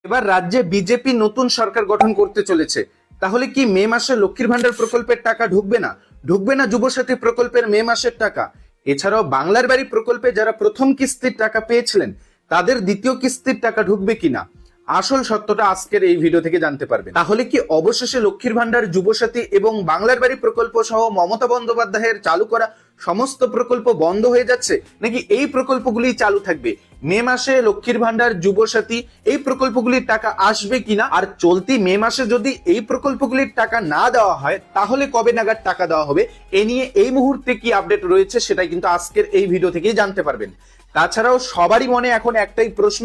এবার রাজ্যে বিজেপি নতুন সরকার গঠন করতে চলেছে। তাহলে কি মে মাসে লক্ষ্মীর ভান্ডার প্রকল্পের টাকা ঢুকবে না যুবসাথী প্রকল্পের মে মাসের টাকা? এছাড়াও বাংলার বাড়ি প্রকল্পে যারা প্রথম কিস্তির টাকা পেয়েছিলেন তাদের দ্বিতীয় কিস্তির টাকা ঢুকবে কিনা, আসল সত্যটা আজকের এই ভিডিও থেকে জানতে পারবেন। তাহলে কি অবশেষে লক্ষ্মীর ভান্ডার, যুবসাথী এবং বাংলার বাড়ি প্রকল্প সহ মমতা বন্দ্যোপাধ্যায়ের চালু করা সমস্ত প্রকল্প বন্ধ হয়ে যাচ্ছে, নাকি এই প্রকল্পগুলি চালু থাকবে? মে মাসে লক্ষ্মীর ভান্ডার, যুবসাথী এই প্রকল্পগুলির টাকা আসবে কিনা, আর চলতি মে মাসে যদি এই প্রকল্পগুলির টাকা না দেওয়া হয় তাহলে কবে নাগাদ টাকা দেওয়া হবে, এ নিয়ে এই মুহূর্তে কি আপডেট রয়েছে সেটাই কিন্তু আজকের এই ভিডিও থেকেই জানতে পারবেন। তাছাড়াও সবারই মনে এখন একটাই প্রশ্ন,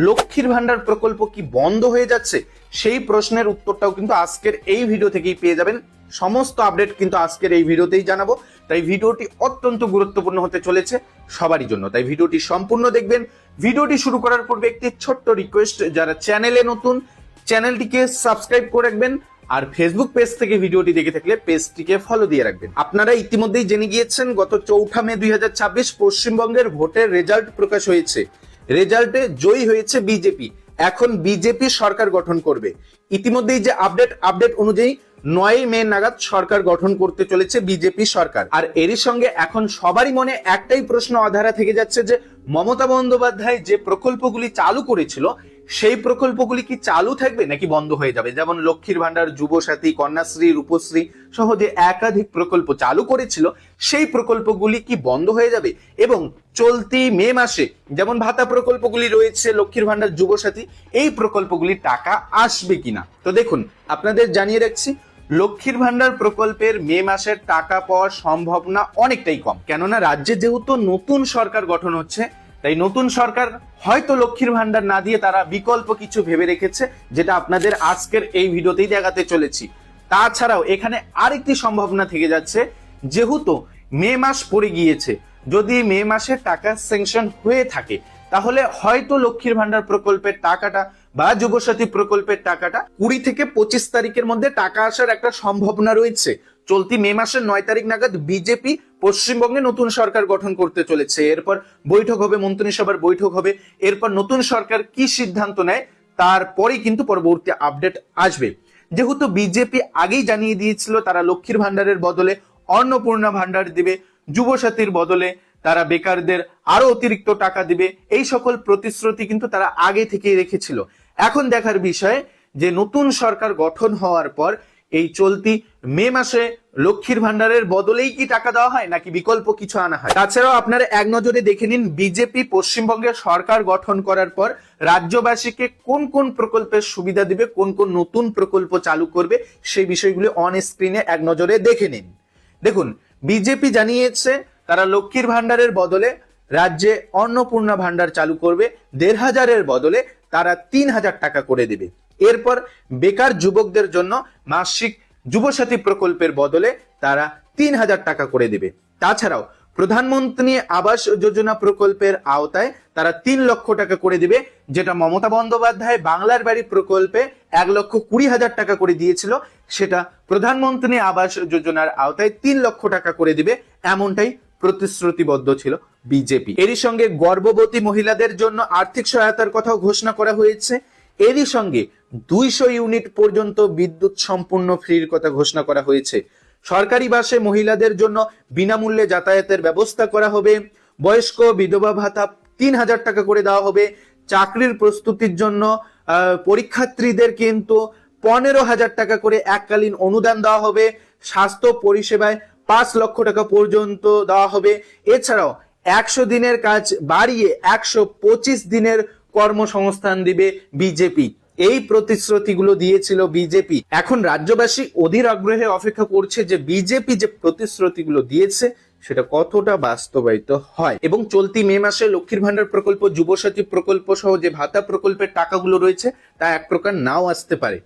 লক্ষ্মীর ভান্ডার প্রকল্প কি বন্ধ হয়ে যাচ্ছে? সেই প্রশ্নের উত্তরটাও কিন্তু আজকের এই ভিডিও থেকেই পেয়ে যাবেন। সমস্ত আপডেট কিন্তু আজকের এই ভিডিওতেই জানাবো, তাই ভিডিওটি অত্যন্ত গুরুত্বপূর্ণ হতে চলেছে সবারই জন্য, তাই ভিডিওটি সম্পূর্ণ দেখবেন। ভিডিওটি শুরু করার পূর্বে একটি ছোট্ট রিকোয়েস্ট, যারা চ্যানেলে নতুন চ্যানেলটিকে সাবস্ক্রাইব করে রাখবেন, আর ফেসবুক পেজ থেকে ভিডিওটি দেখে থাকলে পেজটিকে ফলো দিয়ে রাখবেন। আপনারা ইতিমধ্যেই জেনে গিয়েছেন গত 4 মে 2026 পশ্চিমবঙ্গের ভোটের রেজাল্ট প্রকাশ হয়েছে। রেজাল্টে জয়ী হয়েছে বিজেপি। এখন বিজেপি সরকার গঠন করবে। ইতিমধ্যেই যে আপডেট অনুযায়ী 9 মে নাগাদ সরকার গঠন করতে চলেছে বিজেপি সরকার। আর এরই সঙ্গে এখন সবারই মনে একটাই প্রশ্ন অধারা থেকে যাচ্ছে যে মমতা বন্দ্যোপাধ্যায় যে প্রকল্পগুলি চালু করেছিল সেই প্রকল্পগুলি কি চালু থাকবে নাকি বন্ধ হয়ে যাবে? যেমন লক্ষ্মীর ভান্ডার, যুবসাথী, কন্যাশ্রী, রূপশ্রী সহ যে একাধিক প্রকল্প চালু করেছিল সেই প্রকল্পগুলি কি বন্ধ হয়ে যাবে? এবং চলতি মে মাসে যেমন ভাতা প্রকল্পগুলি রয়েছে, লক্ষ্মীর ভান্ডার, যুবসাথী, এই প্রকল্পগুলির টাকা আসবে কিনা? তো দেখুন, আপনাদের জানিয়ে রাখছি, লক্ষ্মীর ভান্ডার প্রকল্পের মে মাসের টাকা পাওয়ার সম্ভাবনা অনেকটাই কম। কেননা রাজ্যে যেহেতু নতুন সরকার গঠন হচ্ছে, তাই নতুন সরকার হয়তো লক্ষ্মীর ভান্ডার না দিয়ে তারা বিকল্প কিছু ভেবে রেখেছে, যেটা আপনাদের আজকের এই ভিডিওতেই দেখাতে চলেছি। তাছাড়াও এখানে আরেকটি সম্ভাবনা থেকে যাচ্ছে, যেহেতু মে মাস পড়ে গিয়েছে, যদি মে মাসে টাকা স্যাংশন হয়ে থাকে তাহলে হয়তো লক্ষ্মীর ভান্ডার প্রকল্পের টাকাটা বা যুবসাথী প্রকল্পের টাকাটা 20 থেকে 25 তারিখের মধ্যে টাকা আসার একটা সম্ভাবনা রয়েছে। চলতি মে মাসের 9 তারিখ নাগাদ বিজেপি পশ্চিমবঙ্গে নতুন সরকার গঠন করতে চলেছে। এরপর বৈঠক হবে, মন্ত্রিসভার বৈঠক হবে, এরপর নতুন সরকার কি সিদ্ধান্ত নেয় তারপরেই কিন্তু পরবর্তী আপডেট আসবে। যেহেতু বিজেপি আগেই জানিয়ে দিয়েছিল তারা লক্ষ্মীর ভান্ডারের বদলে অন্নপূর্ণা ভান্ডার দিবে, যুবসাথীর বদলে তারা বেকারদের আরো অতিরিক্ত টাকা দিবে, এই সকল প্রতিশ্রুতি কিন্তু তারা আগে থেকেই রেখেছিল। এখন দেখার বিষয় যে নতুন সরকার গঠন হওয়ার পর এই চলতি মে মাসে লক্ষ্মীর ভান্ডারের বদলেই কি টাকা দেওয়া হয় নাকি বিকল্প কিছু আনা হয়। তাছাড়াও আপনারা এক নজরে দেখে নিন, বিজেপি পশ্চিমবঙ্গের সরকার গঠন করার পর রাজ্যবাসীকে কোন কোন প্রকল্পের সুবিধা দিবে, কোন কোন নতুন প্রকল্প চালু করবে, সেই বিষয়গুলি অন স্ক্রিনে এক নজরে দেখে নিন। দেখুন, বিজেপি জানিয়েছে তারা লক্ষ্মীর ভান্ডারের বদলে রাজ্যে অন্নপূর্ণা ভান্ডার চালু করবে, 1500-এর বদলে তারা 3000 টাকা করে দেবে। এরপর বেকার যুবকদের জন্য মাসিক যুবসাথী প্রকল্পের বদলে তারা 3000 টাকা করে দেবে। তাছাড়াও প্রধানমন্ত্রী আবাস যোজনা প্রকল্পের আওতায় তারা 3 লক্ষ টাকা করে দিবে, যেটা মমতা বন্দ্যোপাধ্যায় বাংলার বাড়ি প্রকল্পে 1,20,000 টাকা করে দিয়েছিল, সেটা প্রধানমন্ত্রী আবাস যোজনার আওতায় 3 লক্ষ টাকা করে দিবে, এমনটাই প্রতিশ্রুতিবদ্ধ ছিল বিজেপি। এরই সঙ্গে গর্ভবতী মহিলাদের জন্য আর্থিক সহায়তার কথাও ঘোষণা করা হয়েছে। এরই সঙ্গে 200 ইউনিট পর্যন্ত বিদ্যুৎ সম্পূর্ণ ফ্রির কথা ঘোষণা করা হয়েছে। সরকারি বাসে মহিলাদের জন্য বিনামূল্যে যাতায়াতের ব্যবস্থা করা হবে। বয়স্ক বিধবা ভাতা 3000 টাকা করে দেওয়া হবে। চাকরির প্রস্তুতির জন্য পরীক্ষার্থীদের কিন্তু 15,000 টাকা করে এককালীন অনুদান দেওয়া হবে। স্বাস্থ্য পরিষেবায় 5 লক্ষ টাকা পর্যন্ত দেওয়া হবে। এছাড়াও 100 দিনের কাজ বাড়িয়ে 125 দিনের কর্মসংস্থান দিবে বিজেপি। এই প্রতিশ্রুতিগুলো দিয়েছিল বিজেপি। এখন রাজ্যবাসী অধীর আগ্রহে অপেক্ষা করছে যে বিজেপি যে প্রতিশ্রুতিগুলো দিয়েছে সেটা কতটা বাস্তবায়িত হয়। এবং চলতি মে মাসে লক্ষ্মীর ভান্ডার প্রকল্প, যুবসাথী প্রকল্প সহ যে ভাতা প্রকল্পের টাকাগুলো রয়েছে তা এক প্রকার নাও আসতে পারে।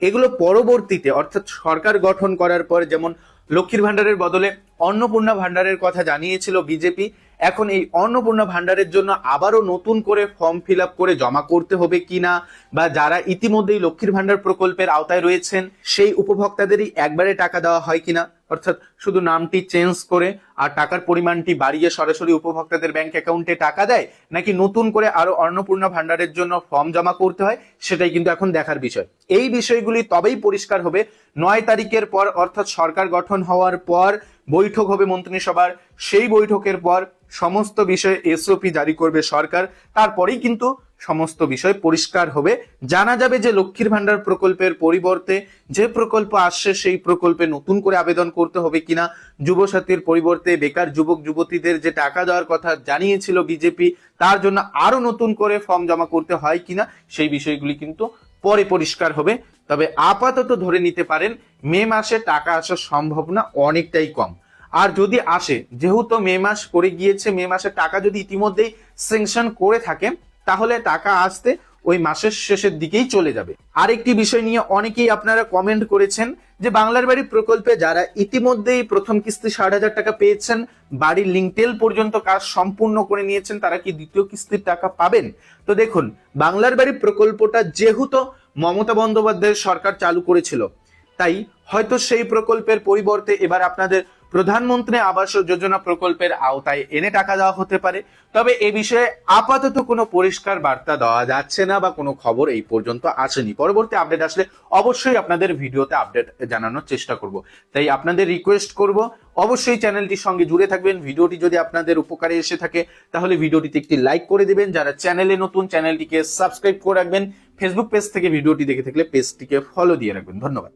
এগুলো পরবর্তীতে অর্থাৎ সরকার গঠন করার পর, যেমন লক্ষ্মীর ভান্ডারের বদলে অন্নপূর্ণা ভান্ডারের কথা জানিয়েছিল বিজেপি, এখন এই অন্নপূর্ণা ভান্ডারের জন্য আবারও নতুন করে ফর্ম ফিল আপ করে জমা করতে হবে কিনা, বা যারা ইতিমধ্যেই লক্ষ্মীর ভান্ডার প্রকল্পের আওতায় রয়েছেন সেই উপভোক্তাদেরই একবারে টাকা দেওয়া হয় কিনা, অর্থাৎ শুধু নামটি চেঞ্জ করে আর টাকার পরিমাণটি বাড়িয়ে সরাসরি উপভোক্তাদের ব্যাংক অ্যাকাউন্টে টাকা দেয়, নাকি নতুন করে আরো অন্নপূর্ণা ভান্ডারের জন্য ফর্ম জমা করতে হয়, সেটাই কিন্তু এখন দেখার বিষয়। এই বিষয়গুলি তবেই পরিষ্কার হবে 9 তারিখের পর, অর্থাৎ সরকার গঠন হওয়ার পর বৈঠক হবে মন্ত্রিসভার। সেই বৈঠকের পর সমস্ত বিষয়ে এসওপি জারি করবে সরকার, তারপরেই কিন্তু সমস্ত বিষয় পরিষ্কার হবে। জানা যাবে যে লক্ষ্মীর ভান্ডার প্রকল্পের পরিবর্তে যে প্রকল্প আসছে সেই প্রকল্পে নতুন করে আবেদন করতে হবে কিনা, যুবসাথীর পরিবর্তে বেকার যুবক যুবতীদের যে টাকা দেওয়ার কথা জানিয়েছিল বিজেপি, তার জন্য আরো নতুন করে ফর্ম জমা করতে হয় কিনা, সেই বিষয়গুলি কিন্তু পরে পরিষ্কার হবে। তবে আপাতত ধরে নিতে পারেন মে মাসে টাকা আসার সম্ভাবনা অনেকটাই কম। আর যদি আসে, যেহেতু মে মাস পড়ে গিয়েছে, মে মাসে টাকা যদি ইতিমধ্যেই স্যাংশন করে থাকে, তাহলে টাকা আসতে ওই মাসের শেষের দিকেই চলে যাবে। আরেকটি বিষয় নিয়ে অনেকেই আপনারা কমেন্ট করেছেন যে বাংলার বাড়ি প্রকল্পে যারা ইতিমধ্যেই প্রথম কিস্তি 60,000 টাকা পেয়েছেন, বাড়ির লিঙ্কটেল পর্যন্ত কাজ সম্পূর্ণ করে নিয়েছেন, তারা কি দ্বিতীয় কিস্তির টাকা পাবেন? তো দেখুন, বাংলার বাড়ি প্রকল্পটা যেহেতু মমতা বন্দ্যোপাধ্যায়ের সরকার চালু করেছিল, তাই হয়তো সেই প্রকল্পের পরিবর্তে এবার আপনাদের প্রধানমন্ত্রী আবাস যোজনা প্রকল্পের আওতায় এনে টাকা দেওয়া হতে পারে। তবে এ বিষয়ে আপাতত কোনো পরিষ্কার বার্তা দেওয়া যাচ্ছে না বা কোনো খবর এই পর্যন্ত আসেনি। পরবর্তী আপডেট আসলে অবশ্যই আপনাদের ভিডিওতে আপডেট জানানোর চেষ্টা করব। তাই আপনাদের রিকোয়েস্ট করব, অবশ্যই চ্যানেলটির সঙ্গে জুড়ে থাকবেন। ভিডিওটি যদি আপনাদের উপকারে এসে থাকে তাহলে ভিডিওটিতে একটি লাইক করে দিবেন। যারা চ্যানেলে নতুন, চ্যানেলটিকে সাবস্ক্রাইব করে রাখবেন। ফেসবুক পেজ থেকে ভিডিওটি দেখে থাকলে পেজটিকে ফলো দিয়ে রাখবেন। ধন্যবাদ।